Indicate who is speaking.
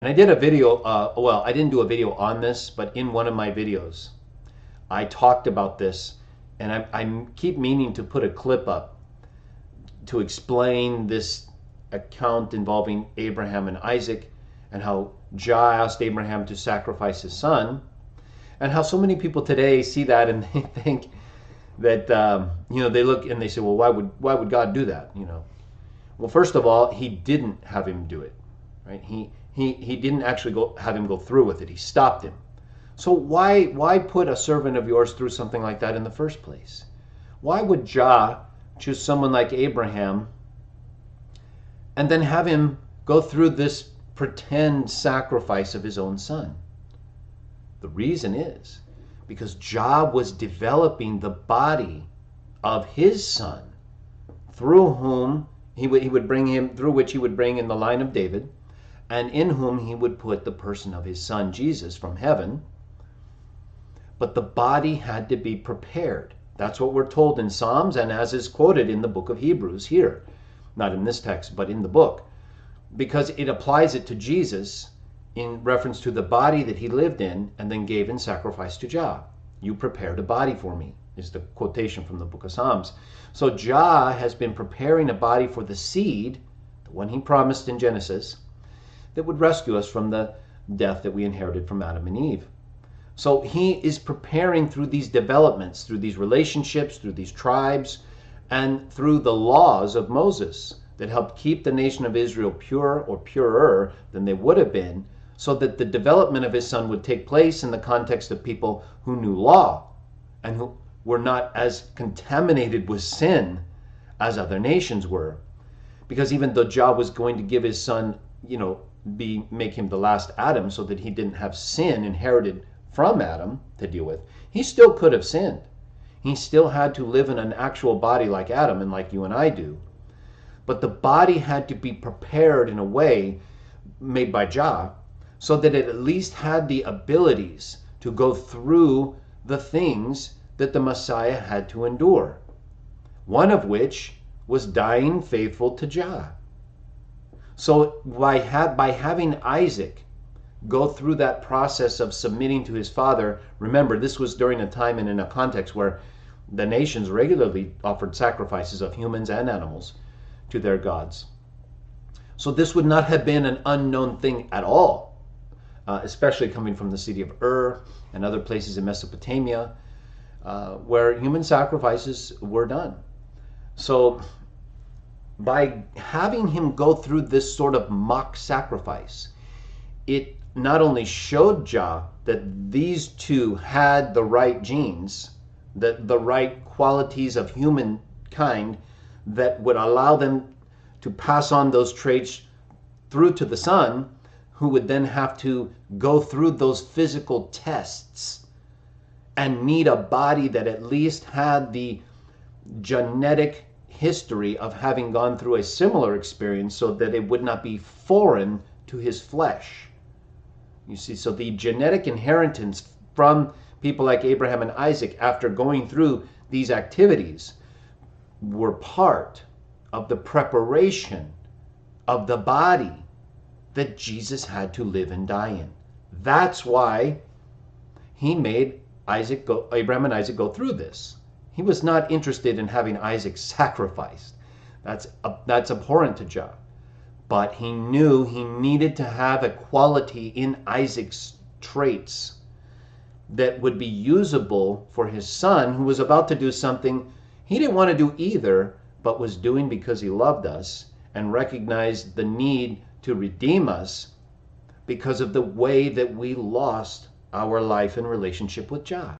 Speaker 1: And I did a video, well, I didn't do a video on this, but in one of my videos, I talked about this, and I keep meaning to put a clip up to explain this account involving Abraham and Isaac, and how Jah asked Abraham to sacrifice his son, and how so many people today see that and they think that, they look and they say, well, why would God do that? Well, first of all, he didn't have him do it, right? He didn't actually have him go through with it. He stopped him. So why put a servant of yours through something like that in the first place? Why would Jah choose someone like Abraham and then have him go through this pretend sacrifice of his own son? The reason is because Jah was developing the body of his son, through whom he would bring him, through which he would bring in the line of David, and in whom he would put the person of his son Jesus from heaven. But the body had to be prepared. That's what we're told in Psalms, and as is quoted in the book of Hebrews here. Not in this text, but in the book. Because it applies it to Jesus in reference to the body that he lived in and then gave in sacrifice to Jah. You prepared a body for me, is the quotation from the book of Psalms. So Jah has been preparing a body for the seed, the one he promised in Genesis, that would rescue us from the death that we inherited from Adam and Eve. So he is preparing through these developments, through these relationships, through these tribes, and through the laws of Moses that helped keep the nation of Israel pure or purer than they would have been, so that the development of his son would take place in the context of people who knew law and who were not as contaminated with sin as other nations were. Because even though Jah was going to give his son, make him the last Adam so that he didn't have sin inherited from Adam to deal with, he still could have sinned. He still had to live in an actual body like Adam and like you and I do. But the body had to be prepared in a way made by Jah so that it at least had the abilities to go through the things that the Messiah had to endure. One of which was dying faithful to Jah. So by having Isaac go through that process of submitting to his father, remember, this was during a time and in a context where the nations regularly offered sacrifices of humans and animals to their gods. So this would not have been an unknown thing at all, especially coming from the city of Ur and other places in Mesopotamia, where human sacrifices were done. So by having him go through this sort of mock sacrifice, it not only showed Jah that these two had the right genes, the right qualities of humankind that would allow them to pass on those traits through to the son, who would then have to go through those physical tests and need a body that at least had the genetic history of having gone through a similar experience so that it would not be foreign to his flesh. You see, so the genetic inheritance from people like Abraham and Isaac after going through these activities were part of the preparation of the body that Jesus had to live and die in. That's why he made Abraham and Isaac go through this. He was not interested in having Isaac sacrificed. That's abhorrent to Jah. But he knew he needed to have a quality in Isaac's traits that would be usable for his son, who was about to do something he didn't want to do either, but was doing because he loved us and recognized the need to redeem us because of the way that we lost our life and relationship with Jah.